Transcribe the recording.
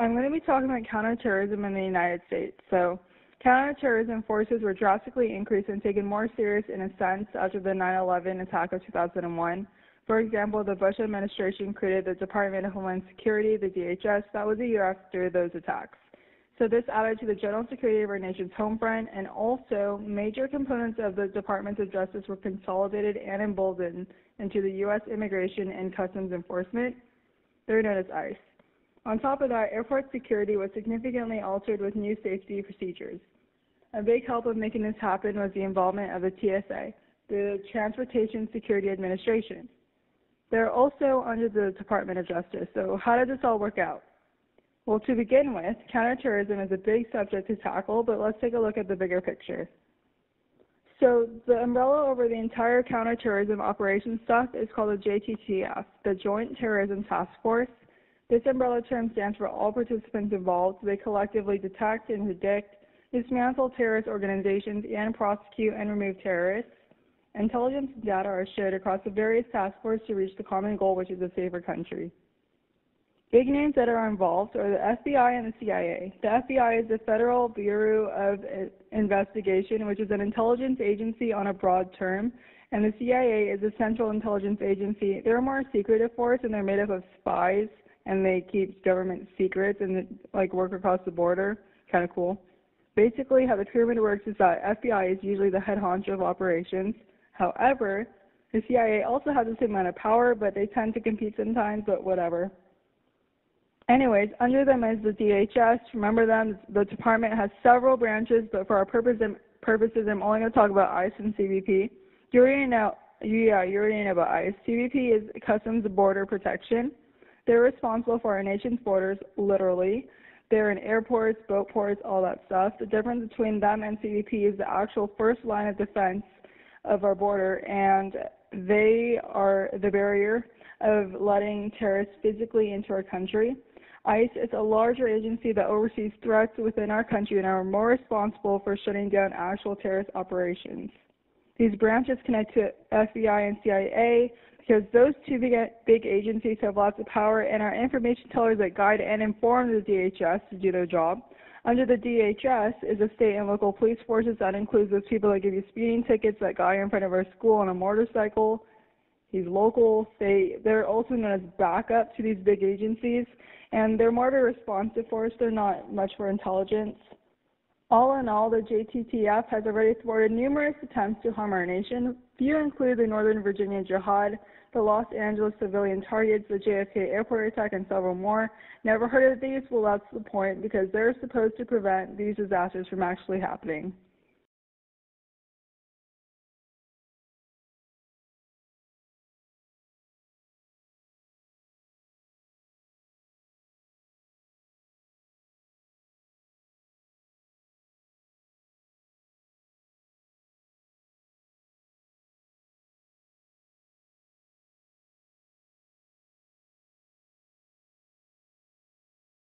I'm going to be talking about counterterrorism in the United States. So, counterterrorism forces were drastically increased and taken more serious in a sense after the 9/11 attack of 2001. For example, the Bush administration created the Department of Homeland Security, the DHS, that was a year after those attacks. So this added to the general security of our nation's home front, and also major components of the Department of Justice were consolidated and emboldened into the U.S. Immigration and Customs Enforcement. They're known as ICE. On top of that, airport security was significantly altered with new safety procedures. A big help of making this happen was the involvement of the TSA, the Transportation Security Administration. They're also under the Department of Justice. So how did this all work out? Well, to begin with, counterterrorism is a big subject to tackle, but let's take a look at the bigger picture. So the umbrella over the entire counterterrorism operations stuff is called the JTTF, the Joint Terrorism Task Force. This umbrella term stands for all participants involved. They collectively detect, interdict, dismantle terrorist organizations, and prosecute and remove terrorists. Intelligence and data are shared across the various task forces to reach the common goal, which is a safer country. Big names that are involved are the FBI and the CIA. The FBI is the Federal Bureau of Investigation, which is an intelligence agency on a broad term, and the CIA is a Central Intelligence Agency. They're a more secretive force, and they're made up of spies, and they keep government secrets and work across the border. Kind of cool. Basically, how the pyramid works is that FBI is usually the head honcho of operations. However, the CIA also has the same amount of power, but they tend to compete sometimes, but whatever. Anyways, under them is the DHS. Remember them, the department has several branches, but for our purposes, I'm only going to talk about ICE and CBP. You already know about ICE. CBP is Customs Border Protection. They're responsible for our nation's borders, literally. They're in airports, boat ports, all that stuff. The difference between them and CBP is the actual first line of defense of our border, and they are the barrier of letting terrorists physically into our country. ICE is a larger agency that oversees threats within our country and are more responsible for shutting down actual terrorist operations. These branches connect to FBI and CIA because those two big agencies have lots of power and are information tellers that guide and inform the DHS to do their job. Under the DHS is the state and local police forces. That includes those people that give you speeding tickets, that guy in front of our school on a motorcycle. He's local. They're also known as backup to these big agencies, and they're more of a responsive force. They're not much for intelligence. All in all, the JTTF has already thwarted numerous attempts to harm our nation. Few include the Northern Virginia Jihad, the Los Angeles civilian targets, the JFK airport attack, and several more. Never heard of these? Well, that's the point, because they're supposed to prevent these disasters from actually happening.